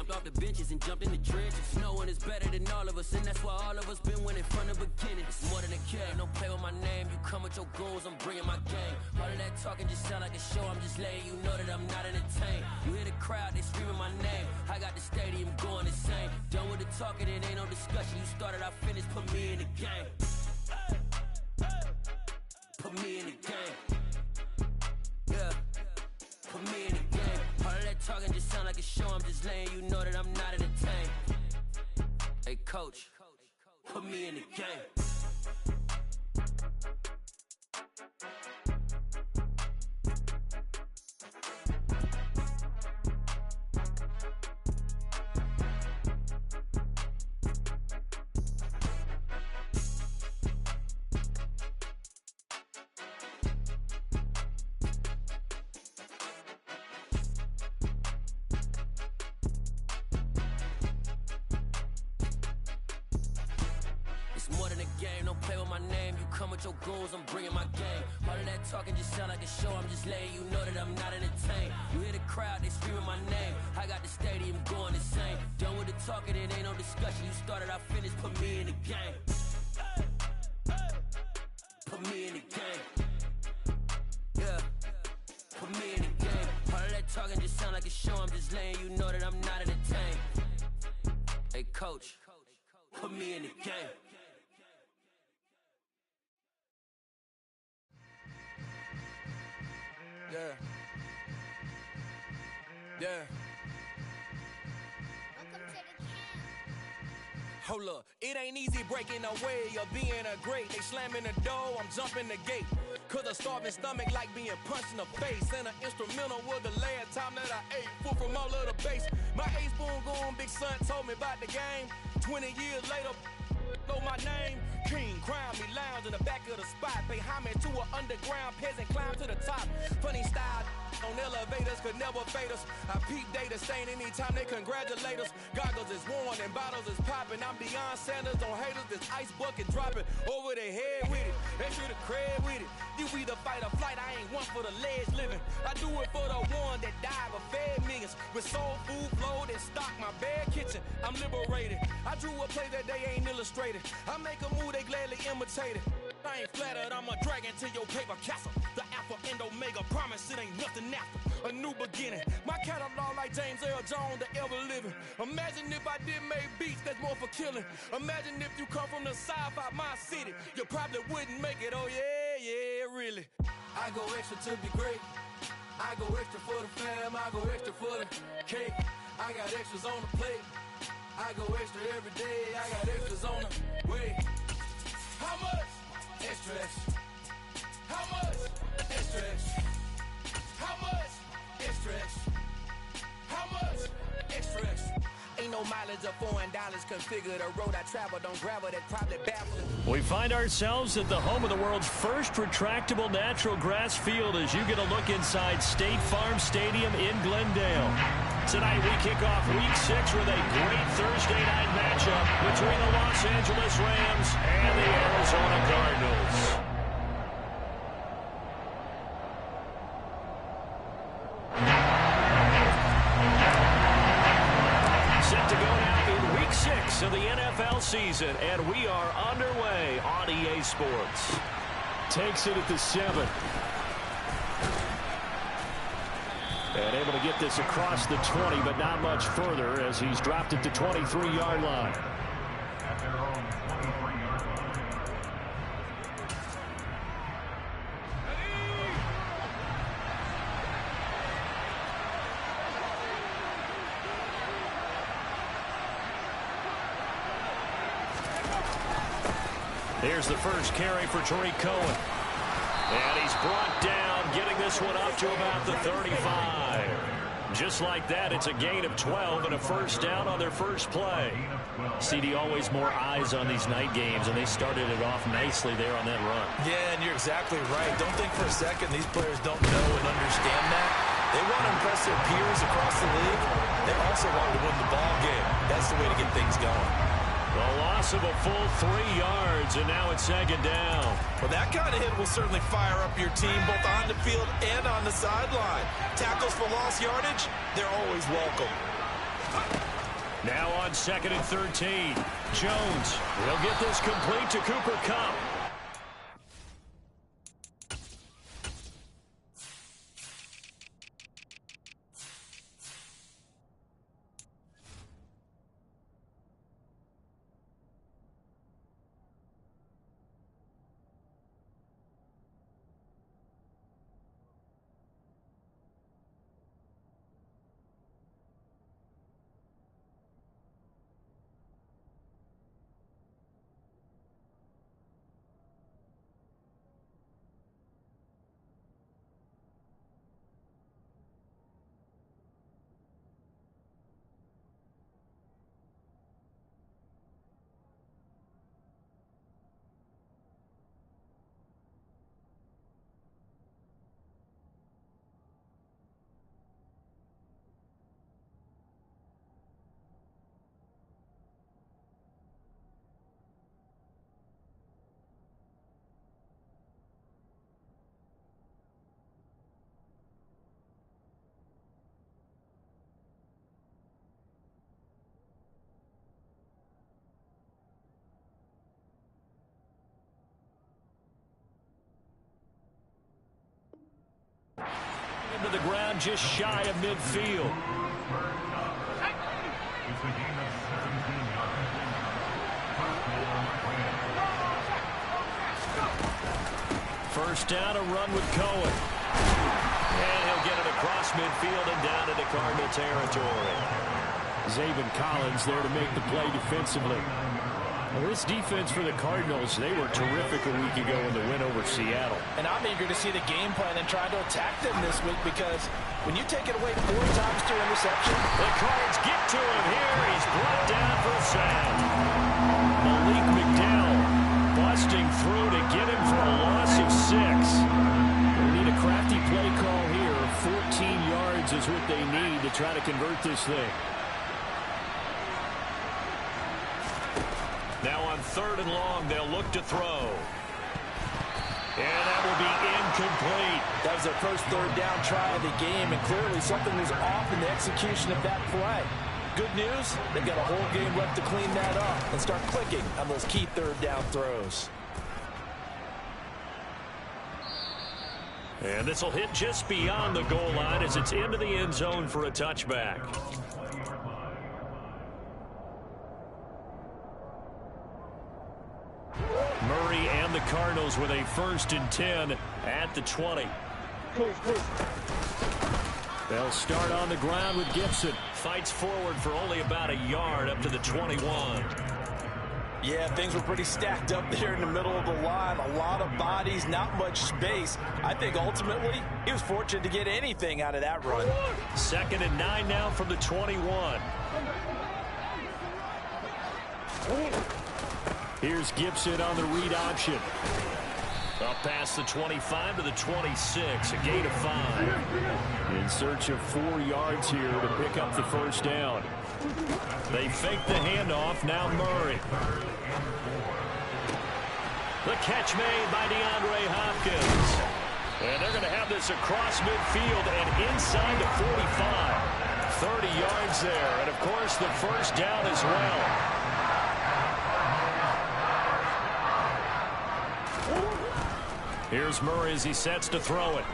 jumped off the benches and jumped in the trenches. No one is better than all of us, and that's why all of us been winning from the beginning. It's more than a game, don't play with my name. You come with your goons, I'm bringing my game. All of that talking just sound like a show, I'm just letting you know that I'm not entertained. You hear the crowd, they screaming my name. I got the stadium going insane. Done with the talking, it ain't no discussion. You started, I finished, put me in the game. Put me in the game. Yeah, put me in the game. All of that talking just sound like a show, I'm just letting you know that I'm not entertained. Hey coach, put me in the game. More than a game, don't play with my name. You come with your goons, I'm bringing my game. All of that talking just sound like a show, I'm just letting you know that I'm not entertained. You hear the crowd, they screaming my name. I got the stadium going insane. Done with the talking, it ain't no discussion. You started, I finished, put me in the game. Put me in the game. Yeah, put me in the game. All of that talking just sound like a show, I'm just letting you know that I'm not entertained. Hey coach, put me in the game. Yeah. Yeah. Hold up, it ain't easy breaking away or being a great. They slamming the door, I'm jumping the gate. Cause a starving stomach like being punched in the face. And an instrumental was the last time that I ate. Full from all of the bass. My A-spoon goon, big son told me about the game. 20 years later, know my name. King, crown me, lounge in the back of the spot. Pay homage to an underground peasant, climb to the top. Funny style on elevators could never fade us. I peep data stain anytime they congratulate us. Goggles is worn and bottles is popping. I'm Deion Sanders on haters, this ice bucket dropping over their head with it. Extra the cred with it. You either fight or flight, I ain't one for the ledge living. I do it for the one that died but fed millions. With soul food flowed and stocked my bare kitchen. I'm liberated. I drew a play that they ain't illustrated. I make a move, they gladly imitate it. I ain't flattered, I'm a dragon to your paper castle. The Alpha and Omega, promise it ain't nothing after. A new beginning. My catalog like James Earl Jones, the ever living. Imagine if I did make beats that's more for killing. Imagine if you come from the south out my city. You probably wouldn't make it, oh yeah, yeah, really. I go extra to be great. I go extra for the fam, I go extra for the cake. I got extras on the plate. I go extra every day, I got extras on the way. How much? Extra, extra. How much? Extra, extra. How much? Extra, extra. How much? Extra, extra. Ain't no mileage of $4 configure the road I travel. Don't gravel that probably baffling. We find ourselves at the home of the world's first retractable natural grass field as you get a look inside State Farm Stadium in Glendale. Tonight we kick off Week 6 with a great Thursday night matchup between the Los Angeles Rams and the Arizona Cardinals. Set to go now in Week 6 of the NFL season, and we are underway on EA Sports. Takes it at the 7. And able to get this across the 20, but not much further as he's dropped it to 23-yard line. Here's the first carry for Tariq Cohen. And he's brought down, getting this one up to about the 35. Just like that, it's a gain of 12 and a first down on their first play. CD, always more eyes on these night games, and they started it off nicely there on that run. Yeah, and you're exactly right. Don't think for a second these players don't know and understand that. They want to impress their peers across the league. They also want to win the ball game. That's the way to get things going. A loss of a full 3 yards, and now it's second down. Well, that kind of hit will certainly fire up your team both on the field and on the sideline. Tackles for lost yardage, they're always welcome. Now on 2nd and 13. Jones will get this complete to Cooper Kupp. Into the ground just shy of midfield. First down, a run with Cohen. And he'll get it across midfield and down into Cardinal territory. Zaven Collins there to make the play defensively. Well, this defense for the Cardinals, they were terrific a week ago in the win over Seattle. And I'm eager to see the game plan and try to attack them this week, because when you take it away 4 times to interception, the Cards get to him here. He's brought down for a sack. Malik McDowell busting through to get him for a loss of 6. They need a crafty play call here. 14 yards is what they need to try to convert this thing. Now on 3rd and long, they'll look to throw. And that will be incomplete. That was their first 3rd down try of the game, and clearly something was off in the execution of that play. Good news, they've got a whole game left to clean that up and start clicking on those key 3rd down throws. And this will hit just beyond the goal line as it's into the end zone for a touchback. Murray and the Cardinals with a 1st and 10 at the 20. They'll start on the ground with Gibson. Fights forward for only about a yard up to the 21. Yeah, things were pretty stacked up there in the middle of the line. A lot of bodies, not much space. I think ultimately he was fortunate to get anything out of that run. 2nd and 9 now from the 21. Here's Gibson on the read option. Up past the 25 to the 26, a gain of 5. In search of 4 yards here to pick up the first down. They fake the handoff, now Murray. The catch made by DeAndre Hopkins. And they're going to have this across midfield and inside the 45. 30 yards there, and of course the first down as well. Here's Murray as he sets to throw it.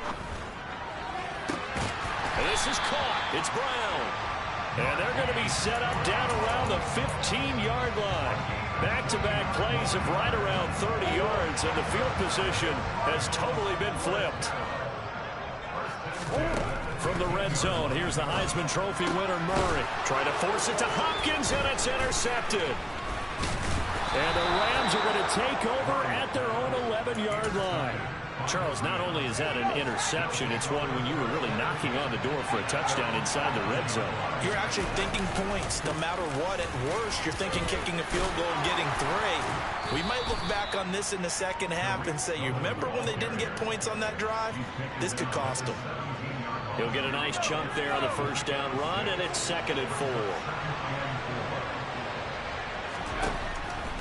And this is caught. It's Brown. And they're going to be set up down around the 15-yard line. Back-to-back plays of right around 30 yards, and the field position has totally been flipped. From the red zone, here's the Heisman Trophy winner, Murray. Trying to force it to Hopkins, and it's intercepted. And the Rams are going to take over at their own 11-yard line. Charles, not only is that an interception, it's one when you were really knocking on the door for a touchdown inside the red zone. You're actually thinking points no matter what. At worst, you're thinking kicking a field goal and getting 3. We might look back on this in the second half and say, you remember when they didn't get points on that drive? This could cost them. He'll get a nice chunk there on the first down run, and it's 2nd and 4.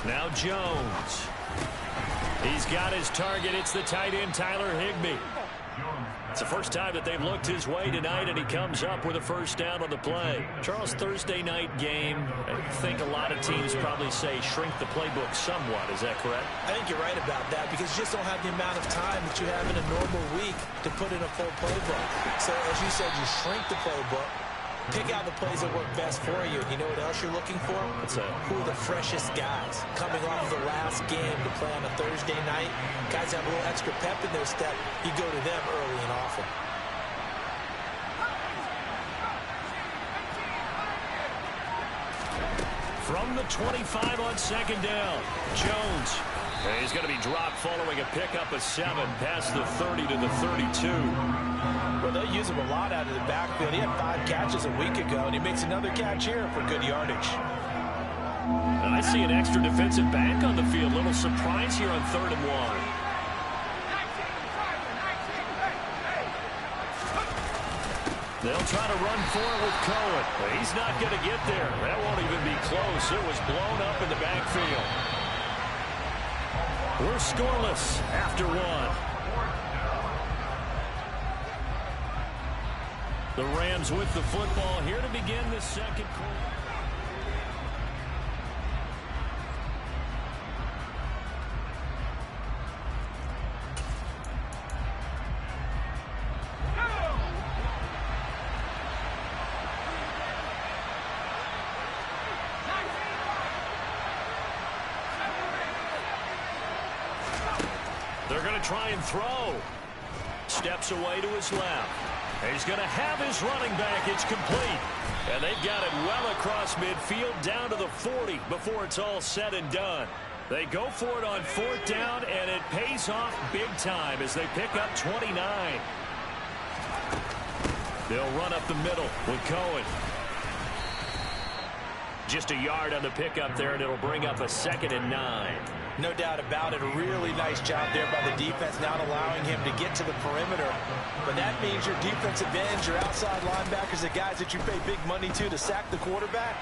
Now Jones. He's got his target. It's the tight end, Tyler Higbee. It's the first time that they've looked his way tonight, and he comes up with a first down on the play. Charles, Thursday night game, I think a lot of teams probably say shrink the playbook somewhat. Is that correct? I think you're right about that because you just don't have the amount of time that you have in a normal week to put in a full playbook. So, as you said, you shrink the playbook, pick out the plays that work best for you. You know what else you're looking for? What's that? Who are the freshest guys coming off the last game to play on a Thursday night? Guys have a little extra pep in their step. You go to them early and often. From the 25 on second down, Jones. He's going to be dropped following a pickup of 7 past the 30 to the 32. Well, they'll use him a lot out of the backfield. He had 5 catches a week ago, and he makes another catch here for good yardage. And I see an extra defensive back on the field. Little surprise here on 3rd and 1. They'll try to run for it with Cohen. But he's not going to get there. That won't even be close. It was blown up in the backfield. We're scoreless after 1. The Rams with the football here to begin the second quarter. They're going to try and throw. Steps away to his left. He's going to have his running back. It's complete. And they've got it well across midfield down to the 40 before it's all said and done. They go for it on 4th down, and it pays off big time as they pick up 29. They'll run up the middle with Cohen. Just a yard on the pickup there, and it'll bring up a 2nd and 9. No doubt about it. A really nice job there by the defense, not allowing him to get to the perimeter. But that means your defensive ends, your outside linebackers, the guys that you pay big money to sack the quarterback,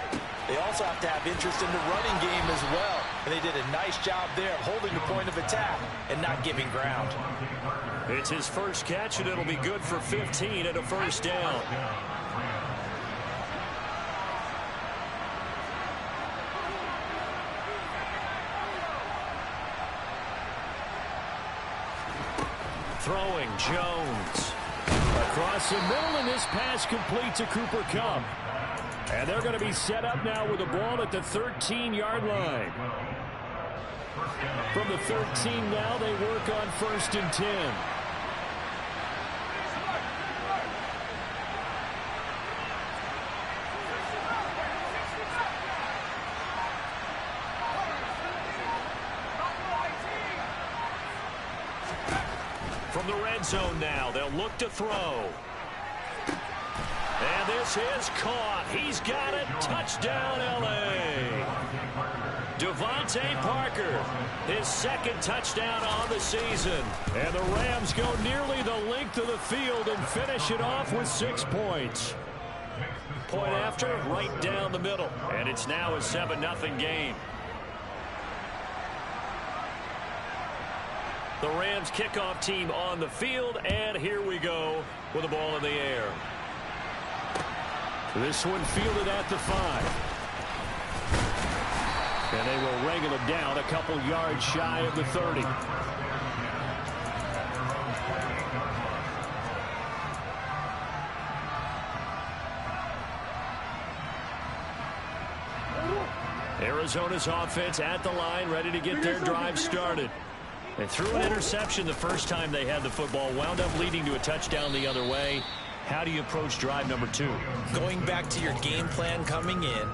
they also have to have interest in the running game as well. And they did a nice job there of holding the point of attack and not giving ground. It's his first catch, and it'll be good for 15 and a first down. Throwing Jones. Across the middle, and this pass complete to Cooper Kupp. And they're going to be set up now with the ball at the 13-yard line. From the 13 now, they work on 1st and 10. From the red zone now, they'll look to throw. And this is caught. He's got it. Touchdown, L.A. Devontae Parker, his 2nd touchdown on the season. And the Rams go nearly the length of the field and finish it off with 6 points. Point after, right down the middle. And it's now a 7-0 game. The Rams kickoff team on the field, and here we go with the ball in the air. This one fielded at the 5. And they will wrangle it down a couple yards shy of the 30. Arizona's offense at the line, ready to get their drive started. They threw an interception the first time they had the football, wound up leading to a touchdown the other way. How do you approach drive number 2? Going back to your game plan coming in,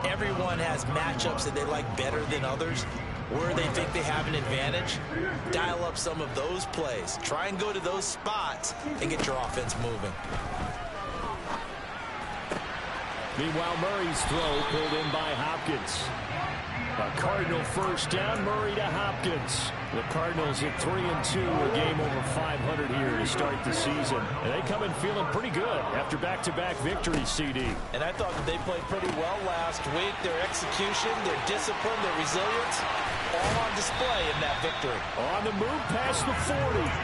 everyone has matchups that they like better than others. Where they think they have an advantage, dial up some of those plays. Try and go to those spots and get your offense moving. Meanwhile, Murray's throw pulled in by Hopkins. A Cardinal first down, Murray to Hopkins. The Cardinals at 3-2, a game over 500 here to start the season. And they come in feeling pretty good after back-to-back victories, CD. And I thought that they played pretty well last week. Their execution, their discipline, their resilience, all on display in that victory. On the move past the 40,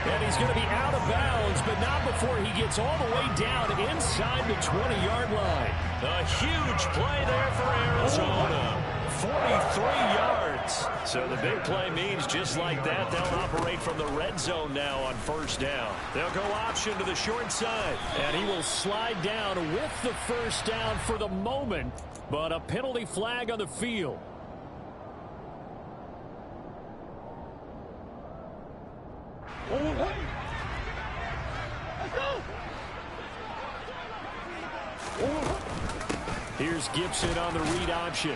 and he's going to be out of bounds, but not before he gets all the way down inside the 20-yard line. A huge play there for Arizona. 43 yards. So the big play means just like that, they'll operate from the red zone now on first down. They'll go option to the short side, and he will slide down with the first down for the moment, but a penalty flag on the field. Here's Gibson on the read option.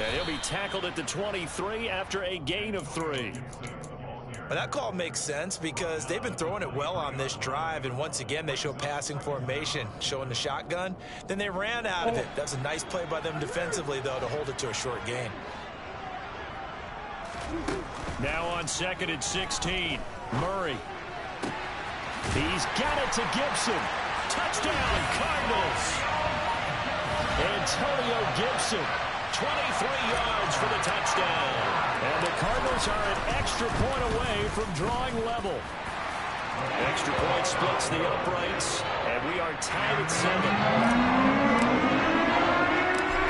And he'll be tackled at the 23 after a gain of 3. But that call makes sense because they've been throwing it well on this drive, and once again they show passing formation, showing the shotgun. Then they ran out of it. That's a nice play by them defensively, though, to hold it to a short gain. Now on 2nd and 16, Murray. He's got it to Gibson. Touchdown, Cardinals. Antonio Gibson, 23 yards for the touchdown. And the Cardinals are an extra point away from drawing level. Extra point splits the uprights, and we are tied at 7.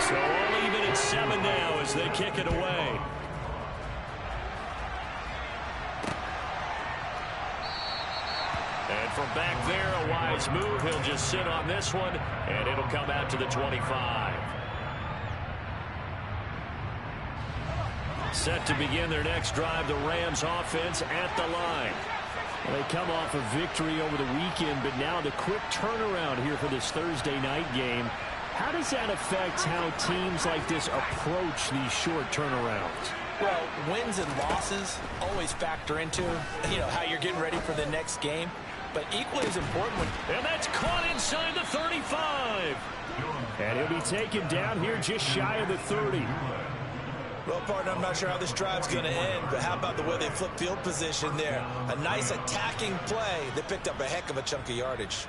So all even at 7 now as they kick it away. And from back there, a wise move. He'll just sit on this one, and it'll come out to the 25. Set to begin their next drive, the Rams offense at the line. Well, they come off a victory over the weekend, but now the quick turnaround here for this Thursday night game. How does that affect how teams like this approach these short turnarounds? Well, wins and losses always factor into, how you're getting ready for the next game. But equally as important and that's caught inside the 35. And he'll be taken down here just shy of the 30. Well, partner, I'm not sure how this drive's going to end, but how about the way they flip field position there? A nice attacking play that picked up a heck of a chunk of yardage.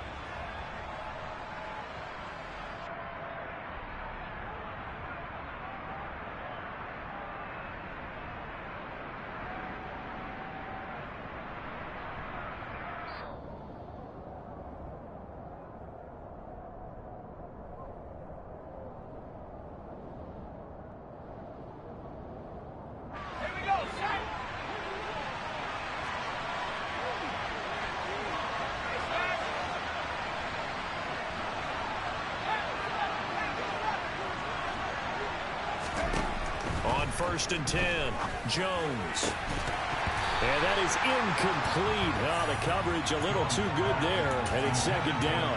On 1st and 10, Jones. And that is incomplete. Oh, the coverage a little too good there, and it's 2nd down.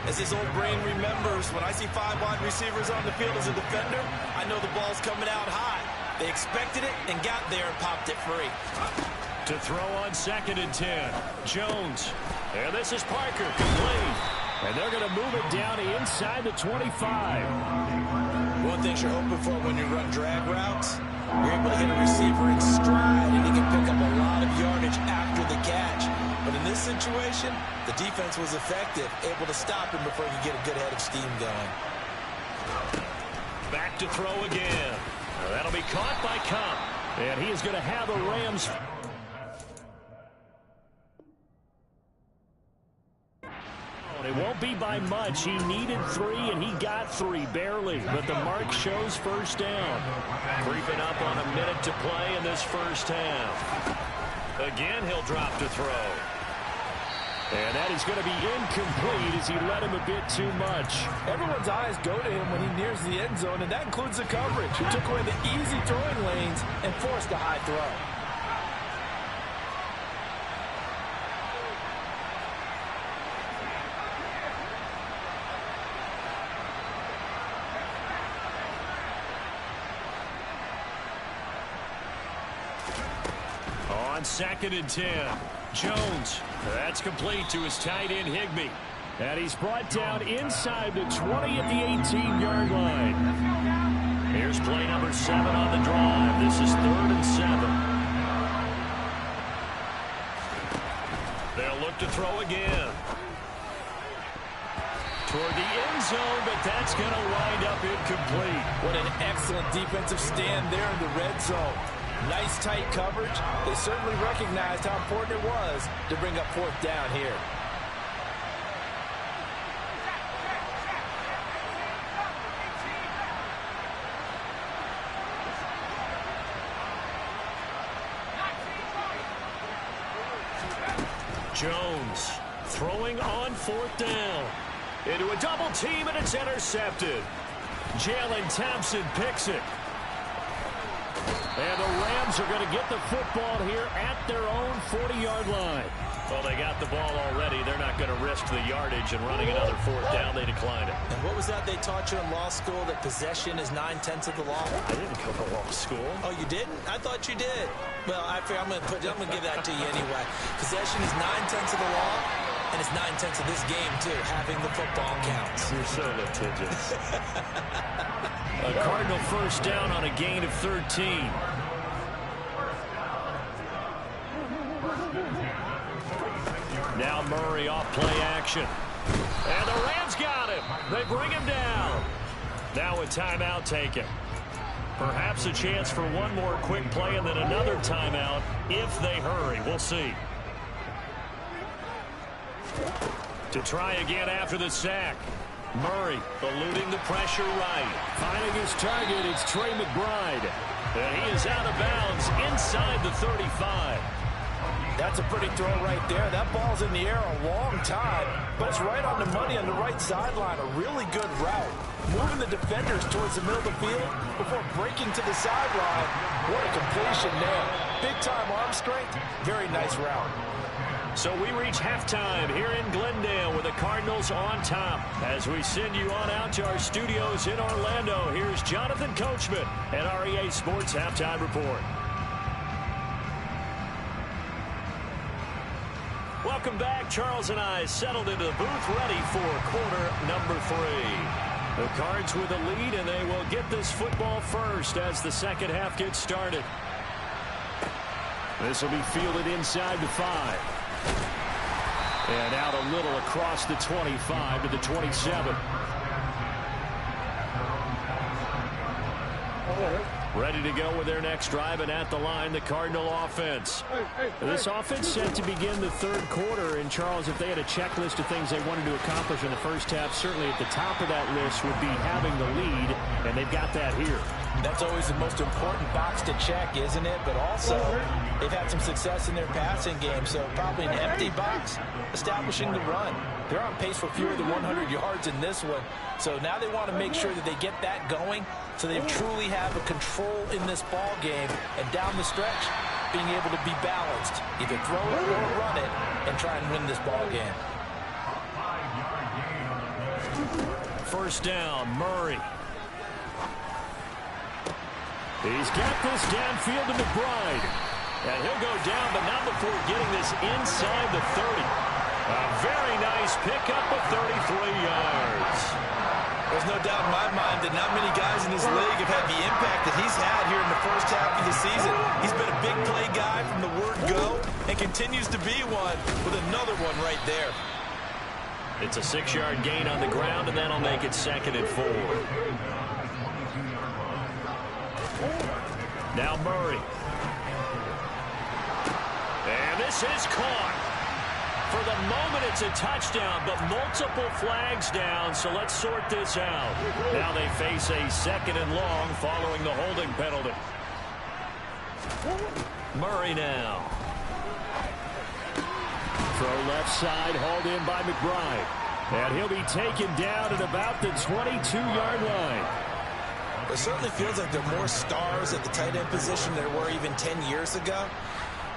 As his old brain remembers, when I see 5 wide receivers on the field as a defender, I know the ball's coming out high. They expected it and got there and popped it free. To throw on 2nd and 10, Jones. And this is Parker, complete. And they're going to move it down inside the 25. One thing you're hoping for when you run drag routes, you're able to hit a receiver in stride and he can pick up a lot of yardage after the catch. But in this situation, the defense was effective, able to stop him before he could get a good head of steam going. Back to throw again. That'll be caught by Cobb. And he is going to have the Rams. It won't be by much. He needed 3, and he got 3, barely. But the mark shows first down. Creeping up on a minute to play in this first half. Again, he'll drop to throw. And that is going to be incomplete as he let him a bit too much. Everyone's eyes go to him when he nears the end zone, and that includes the coverage. He took away the easy throwing lanes and forced a high throw. On 2nd and 10, Jones. That's complete to his tight end, Higbee. And he's brought down inside the 20 at the 18-yard line. Here's play number 7 on the drive. This is 3rd and 7. They'll look to throw again. Toward the end zone, but that's going to wind up incomplete. What an excellent defensive stand there in the red zone. Nice tight coverage. They certainly recognized how important it was to bring up 4th down here. Jones throwing on 4th down. Into a double team, and it's intercepted. Jalen Thompson picks it. And the Rams are going to get the football here at their own 40-yard line. Well, they got the ball already. They're not going to risk the yardage, and running another 4th down, they declined it. And what was that they taught you in law school, that possession is 9/10 of the law? I didn't go to law school. Oh, you didn't? I thought you did. Well, I'm going to give that to you anyway. Possession is 9/10 of the law, and it's 9/10 of this game, too. Having the football counts. You're so litigious. A Cardinal 1st down on a gain of 13. Now Murray off play action. And the Rams got him. They bring him down. Now a timeout taken. Perhaps a chance for one more quick play and then another timeout if they hurry. We'll see. To try again after the sack. Murray eluding the pressure right. Finding his target, it's Trey McBride. And he is out of bounds inside the 35. That's a pretty throw right there. That ball's in the air a long time, but it's right on the money on the right sideline. A really good route. Moving the defenders towards the middle of the field before breaking to the sideline. What a completion there. Big-time arm strength. Very nice route. So we reach halftime here in Glendale with the Cardinals on top. As we send you on out to our studios in Orlando, here's Jonathan Coachman at REA Sports Halftime Report. Welcome back. Charles and I settled into the booth ready for quarter number 3. The Cards with a lead, and they will get this football first as the second half gets started. This will be fielded inside the 5. And out a little across the 25 to the 27. Ready to go with their next drive, and at the line, the Cardinal offense. This offense set to begin the 3rd quarter, and Charles, if they had a checklist of things they wanted to accomplish in the first half, certainly at the top of that list would be having the lead, and they've got that here. That's always the most important box to check, isn't it? But also, they've had some success in their passing game, so probably an empty box, establishing the run. They're on pace for fewer than 100 yards in this one, so now they want to make sure that they get that going so they truly have a control in this ball game, and down the stretch, being able to be balanced, either throw it or run it, and try and win this ball game. 1st down, Murray. He's got this downfield to McBride. And he'll go down, but not before getting this inside the 30. A very nice pickup of 33 yards. There's no doubt in my mind that not many guys in this league have had the impact that he's had here in the first half of the season. He's been a big play guy from the word go and continues to be one with another one right there. It's a 6-yard gain on the ground, and that'll make it 2nd and 4. Now Murray. And this is caught. For the moment, it's a touchdown, but multiple flags down, so let's sort this out. Now they face a 2nd and long following the holding penalty. Murray now. Throw left side, hauled in by McBride. And he'll be taken down at about the 22-yard line. It certainly feels like there are more stars at the tight end position than there were even 10 years ago.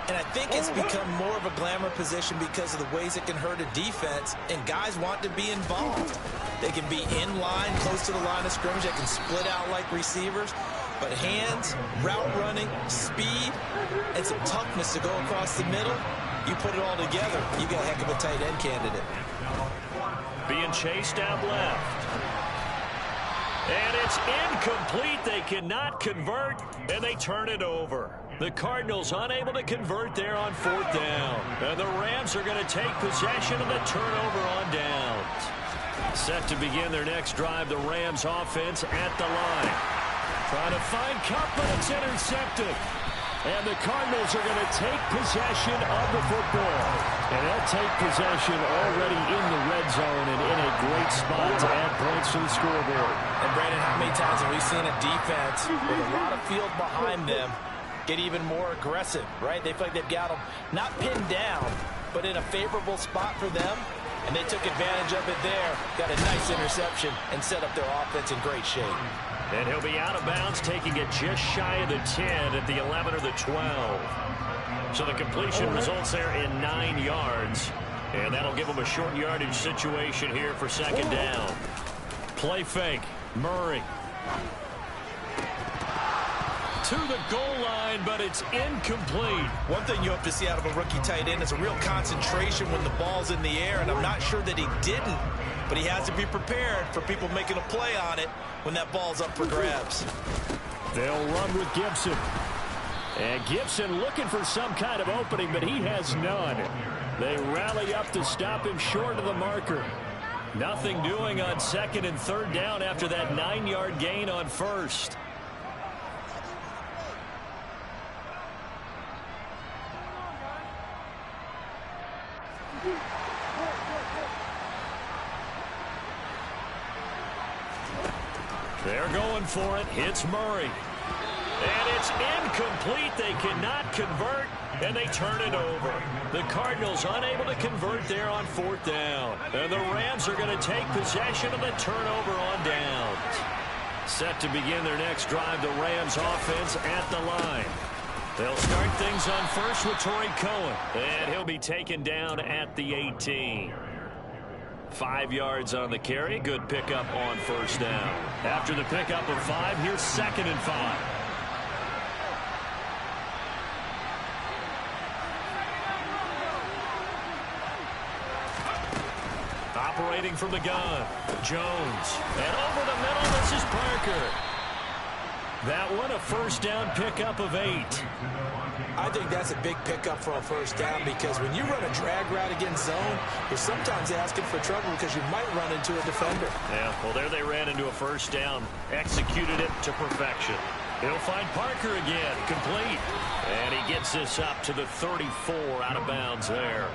And I think it's become more of a glamour position because of the ways it can hurt a defense, and guys want to be involved. They can be in line, close to the line of scrimmage. They can split out like receivers. But hands, route running, speed, and some toughness to go across the middle, you put it all together, you got a heck of a tight end candidate. Being chased out left. And it's incomplete. They cannot convert, and they turn it over. The Cardinals unable to convert there on 4th down. And the Rams are going to take possession of the turnover on downs. Set to begin their next drive, the Rams offense at the line. Trying to find Cup, but it's intercepted. And the Cardinals are going to take possession of the football. And they'll take possession already in the red zone and in a great spot to add points to the scoreboard. And, Brandon, how many times have we seen a defense with a lot of field behind them get even more aggressive, right? They feel like they've got them not pinned down, but in a favorable spot for them. And they took advantage of it there, got a nice interception, and set up their offense in great shape. And he'll be out of bounds, taking it just shy of the 10 at the 11 or the 12. So the completion results there in 9 yards. And that'll give them a short yardage situation here for 2nd down. Play fake. Murray. To the goal line, but it's incomplete. One thing you hope to see out of a rookie tight end is a real concentration when the ball's in the air, and I'm not sure that he didn't, but he has to be prepared for people making a play on it when that ball's up for grabs. They'll run with Gibson. And Gibson looking for some kind of opening, but he has none. They rally up to stop him short of the marker. Nothing doing on 2nd and 3rd down after that 9-yard gain on 1st. They're going for it. Hits Murray. And it's incomplete. They cannot convert, and they turn it over. The Cardinals unable to convert there on 4th down. And the Rams are going to take possession of the turnover on downs. Set to begin their next drive, the Rams offense at the line. They'll start things on first with Torrey Cohen. And he'll be taken down at the 18. 5 yards on the carry. Good pickup on 1st down. After the pickup of 5, here's 2nd and 5. Operating from the gun, Jones. And over the middle, this is Parker. That one, a 1st down pickup of 8. I think that's a big pickup for a 1st down because when you run a drag route against zone, you're sometimes asking for trouble because you might run into a defender. Yeah, well, there they ran into a 1st down. Executed it to perfection. He'll find Parker again, complete. And he gets this up to the 34 out of bounds there.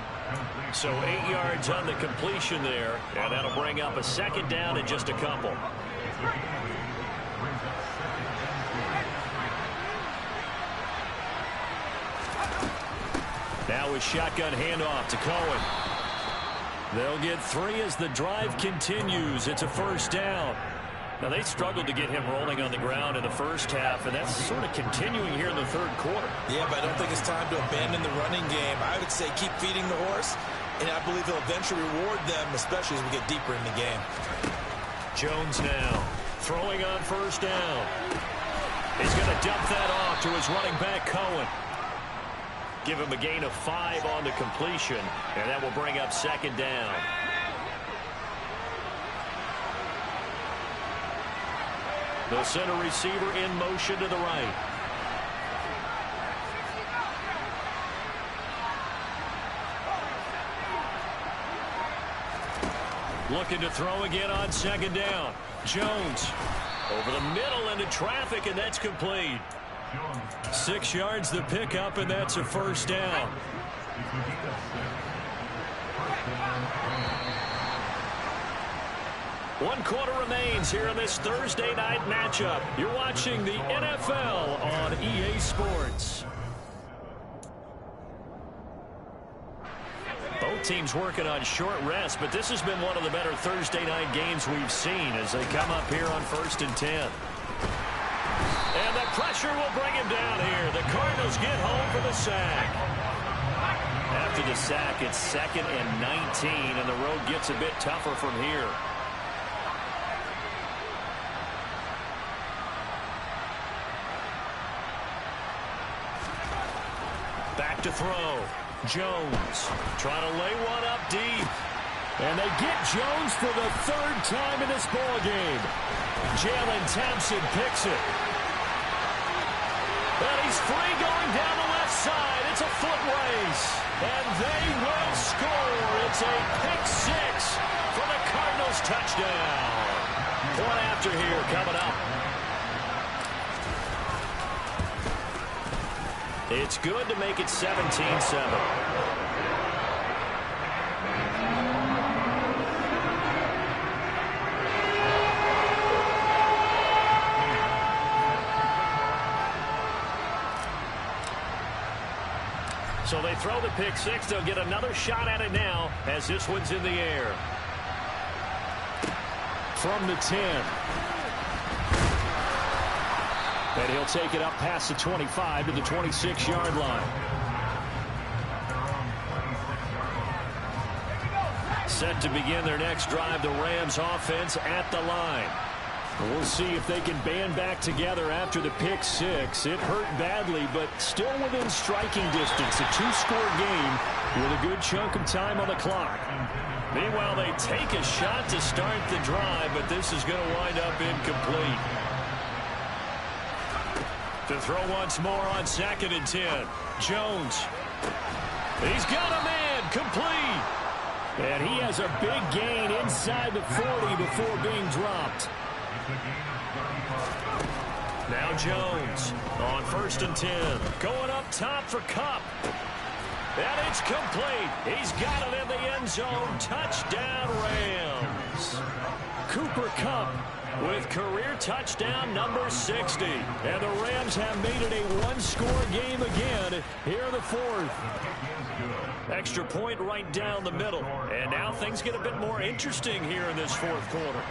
So 8 yards on the completion there, and that'll bring up a 2nd down in just a couple. Now a shotgun handoff to Cohen. They'll get 3 as the drive continues. It's a 1st down. Now, they struggled to get him rolling on the ground in the 1st half, and that's sort of continuing here in the 3rd quarter. Yeah, but I don't think it's time to abandon the running game. I would say keep feeding the horse, and I believe he'll eventually reward them, especially as we get deeper in the game. Jones now throwing on 1st down. He's going to dump that off to his running back, Cohen. Give him a gain of 5 on the completion, and that will bring up 2nd down. The center receiver in motion to the right. Looking to throw again on 2nd down. Jones over the middle into traffic, and that's complete. 6 yards the pickup, and that's a 1st down. One quarter remains here in this Thursday night matchup. You're watching the NFL on EA Sports. Both teams working on short rest, but this has been one of the better Thursday night games we've seen as they come up here on 1st and 10. And the pressure will bring him down here. The Cardinals get home for the sack. After the sack, it's 2nd and 19, and the road gets a bit tougher from here. Back to throw. Jones trying to lay one up deep. And they get Jones for the third time in this ball game. Jalen Thompson picks it. And he's free going down the left side. It's a foot race. And they will score. It's a pick six for the Cardinals touchdown. Point after here coming up. It's good to make it 17-7. So they throw the pick six. They'll get another shot at it now as this one's in the air. From the 10. And he'll take it up past the 25 to the 26-yard line. Set to begin their next drive, the Rams offense at the line. We'll see if they can band back together after the pick six. It hurt badly, but still within striking distance. A two-score game with a good chunk of time on the clock. Meanwhile, they take a shot to start the drive, but this is going to wind up incomplete. To throw once more on 2nd and 10. Jones. He's got a man. Complete. And he has a big gain inside the 40 before being dropped. Now Jones on 1st and 10. Going up top for Kupp. And it's complete. He's got it in the end zone. Touchdown Rams. Cooper Kupp with career touchdown number 60. And the Rams have made it a one-score game again here in the fourth. Extra point right down the middle. And now things get a bit more interesting here in this fourth quarter.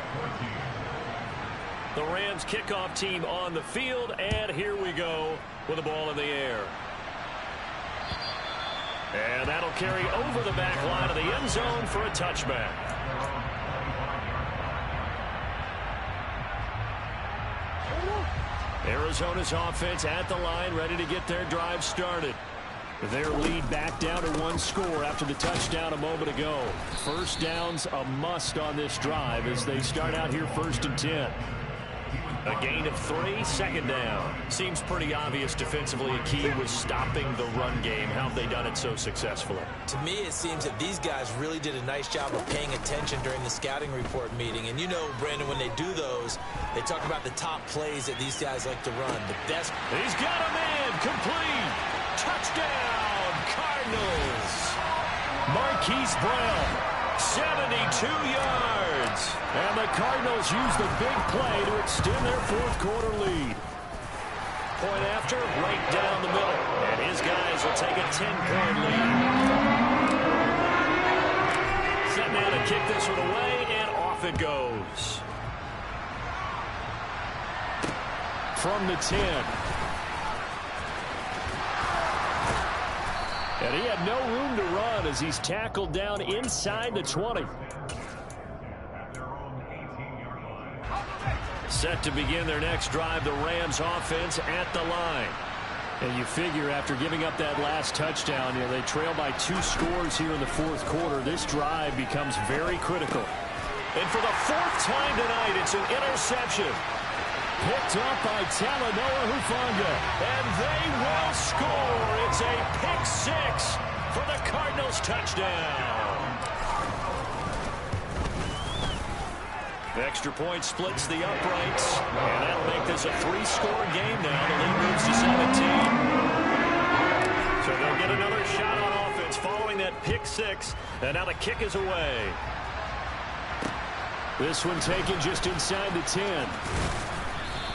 The Rams kickoff team on the field, and here we go with the ball in the air. And that'll carry over the back line of the end zone for a touchback. Arizona's offense at the line, ready to get their drive started. Their lead back down to one score after the touchdown a moment ago. First down's a must on this drive as they start out here 1st and 10. A gain of 3, 2nd down. Seems pretty obvious defensively a key was stopping the run game. How have they done it so successfully? To me, it seems that these guys really did a nice job of paying attention during the scouting report meeting. And you know, Brandon, when they do those, they talk about the top plays that these guys like to run. The best. He's got a man. Complete. Touchdown, Cardinals. Marquise Brown. 72 yards. And the Cardinals use the big play to extend their fourth quarter lead. Point after, right down the middle. And his guys will take a 10-point lead. Set now to kick this one away, and off it goes. From the 10. And he had no room to run as he's tackled down inside the 20. Set to begin their next drive, the Rams offense at the line. And you figure after giving up that last touchdown, they trail by 2 scores here in the fourth quarter. This drive becomes very critical. And for the 4th time tonight, it's an interception. Picked up by Talanoa Hufanga. And they will score. It's a pick six for the Cardinals touchdown. The extra point splits the uprights. And that'll make this a 3-score game now. The lead moves to 17. So they'll get another shot on offense following that pick six. And now the kick is away. This one taken just inside the 10.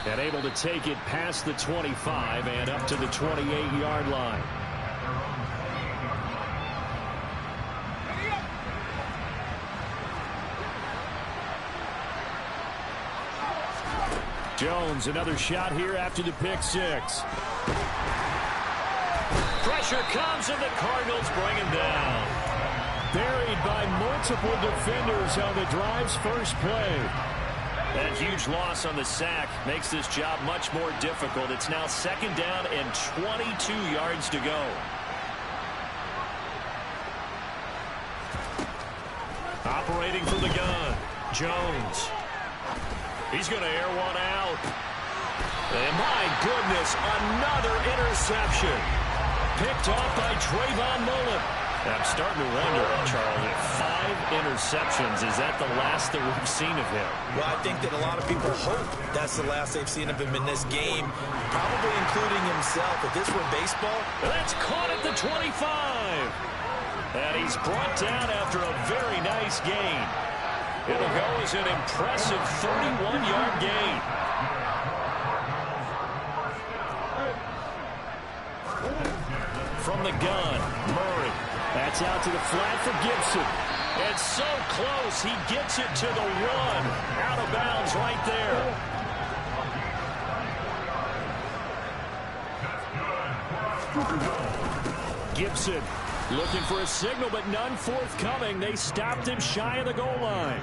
And able to take it past the 25 and up to the 28-yard line. Jones, another shot here after the pick six. Pressure comes and the Cardinals bring him down. Buried by multiple defenders on the drive's first play. That huge loss on the sack makes this job much more difficult. It's now 2nd down and 22 yards to go. Operating from the gun, Jones. He's going to air one out. And my goodness, another interception. Picked off by Trayvon Mullen. I'm starting to wonder, Charles, if 5 interceptions, is that the last that we've seen of him? Well, I think that a lot of people hope that's the last they've seen of him in this game, probably including himself. If this were baseball. That's caught at the 25. And he's brought down after a very nice gain. It'll go as an impressive 31-yard gain. From the gun, Murray. That's out to the flat for Gibson. And so close, he gets it to the 1. Out of bounds right there. Gibson looking for a signal, but none forthcoming. They stopped him shy of the goal line.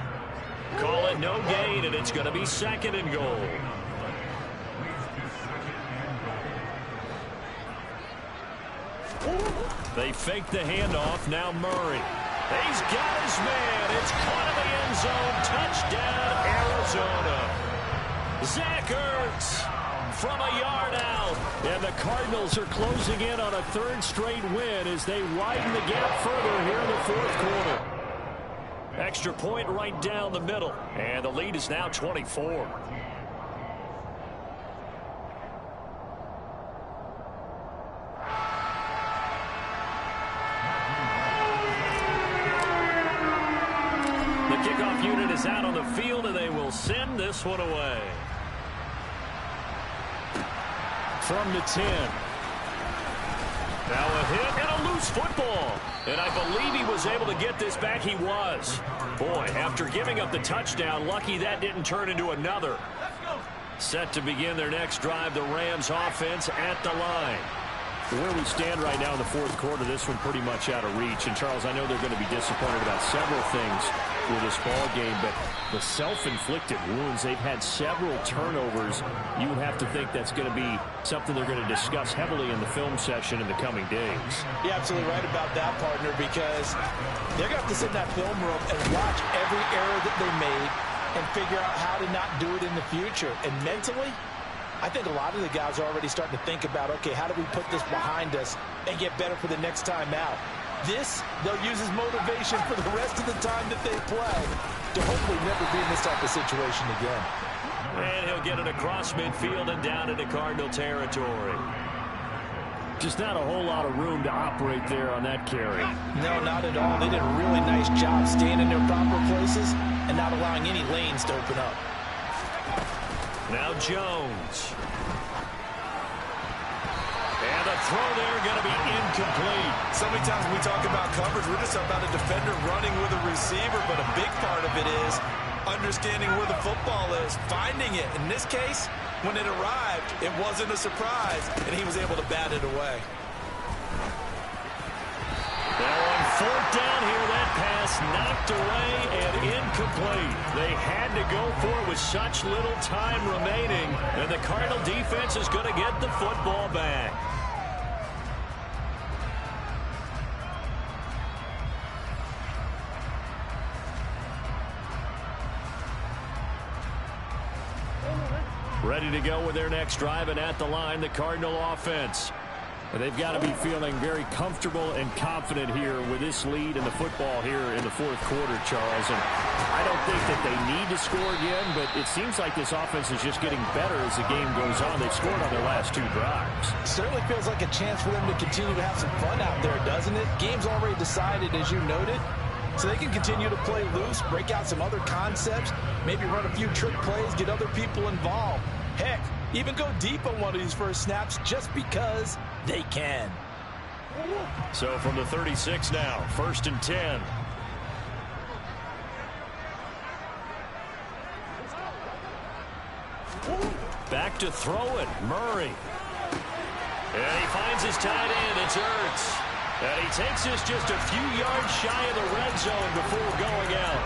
Call it no gain, and it's going to be 2nd and goal. They fake the handoff. Now Murray. He's got his man. It's caught in the end zone. Touchdown, Arizona. Zach Ertz from a yard out. And the Cardinals are closing in on a 3rd straight win as they widen the gap further here in the 4th quarter. Extra point right down the middle. And the lead is now 24. Kickoff unit is out on the field, and they will send this one away. From the 10. Now a hit and a loose football. And I believe he was able to get this back. He was. Boy, after giving up the touchdown, lucky that didn't turn into another. Set to begin their next drive, the Rams offense at the line. Where we stand right now in the 4th quarter, this one pretty much out of reach. And, Charles, I know they're going to be disappointed about several things with this ball game, but the self-inflicted wounds, they've had several turnovers. You would have to think that's going to be something they're going to discuss heavily in the film session in the coming days. You're absolutely right about that, partner, because they're going to have to sit in that film room and watch every error that they made and figure out how to not do it in the future. And mentally, I think a lot of the guys are already starting to think about, okay, how do we put this behind us and get better for the next time out? This, they'll use as motivation for the rest of the time that they play to hopefully never be in this type of situation again. And he'll get it across midfield and down into Cardinal territory. Just not a whole lot of room to operate there on that carry. No, not at all. They did a really nice job staying in their proper places and not allowing any lanes to open up. Now Jones. And the throw there going to be incomplete. So many times when we talk about coverage, we're just about a defender running with a receiver, but a big part of it is understanding where the football is, finding it. In this case, when it arrived, it wasn't a surprise, and he was able to bat it away. Now on 4th down here, that pass knocked away and incomplete. They had to go for it with such little time remaining, and the Cardinal defense is going to get the football back. Ready to go with their next drive, and at the line, the Cardinal offense. They've got to be feeling very comfortable and confident here with this lead in the football here in the 4th quarter, Charles. And I don't think that they need to score again, but it seems like this offense is just getting better as the game goes on. They've scored on their last 2 drives. Certainly feels like a chance for them to continue to have some fun out there, doesn't it? Game's already decided, as you noted. So they can continue to play loose, break out some other concepts, maybe run a few trick plays, get other people involved. Heck, even go deep on one of these first snaps just because they can. So from the 36 now, 1st and 10. Back to throw it, Murray. And he finds his tight end, it's Ertz. And he takes this just a few yards shy of the red zone before going out.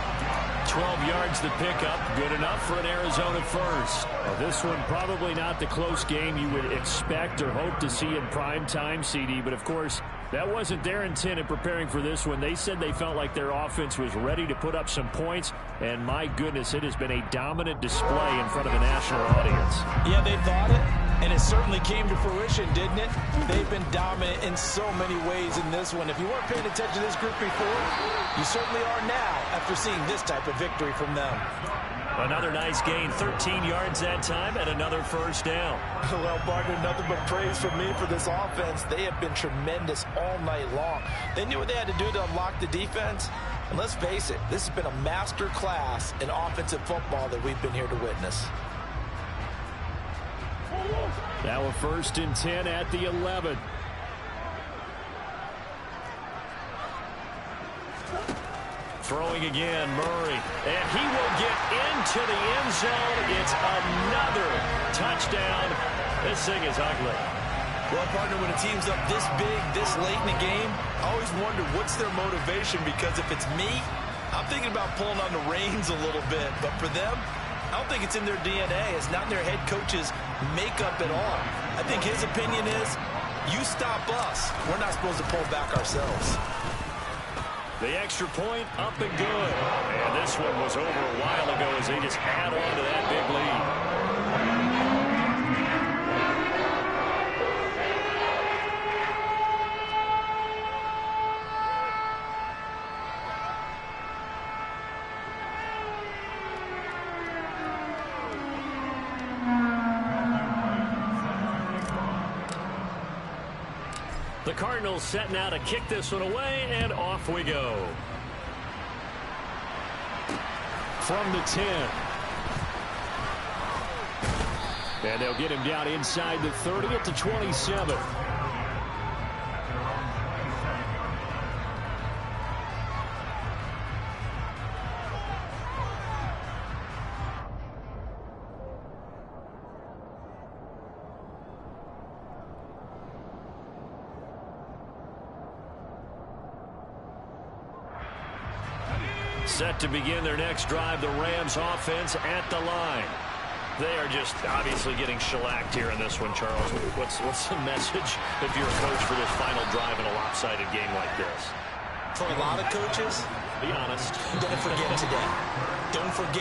12 yards the pickup. Good enough for an Arizona first. Well, this one probably not the close game you would expect or hope to see in prime time, CD. But, of course, that wasn't their intent in preparing for this one. They said they felt like their offense was ready to put up some points. And, my goodness, it has been a dominant display in front of a national audience. Yeah, they thought it, and it certainly came to fruition, didn't it? They've been dominant in so many ways in this one. If you weren't paying attention to this group before, you certainly are now after seeing this type of victory from them. Another nice gain, 13 yards that time, and another first down. Well, partner, nothing but praise from me for this offense. They have been tremendous all night long. They knew what they had to do to unlock the defense. And let's face it, this has been a master class in offensive football that we've been here to witness. Now a 1st and 10 at the 11. Throwing again, Murray. And he will get into the end zone. It's another touchdown. This thing is ugly. Well, partner, when a team's up this big, this late in the game, I always wonder what's their motivation, because if it's me, I'm thinking about pulling on the reins a little bit. But for them, I don't think it's in their DNA. It's not in their head coach's makeup at all. I think his opinion is, you stop us. We're not supposed to pull back ourselves. The extra point up and good. And this one was over a while ago as they just add on to that big lead. The Cardinals set now to kick this one away, and off we go. From the 10. And they'll get him down inside the 30 at the 27. Set to begin their next drive, the Rams offense at the line. They are just obviously getting shellacked here in this one, Charles. What's the message if you're a coach for this final drive in a lopsided game like this? For a lot of coaches, be honest. don't forget today. Don't forget.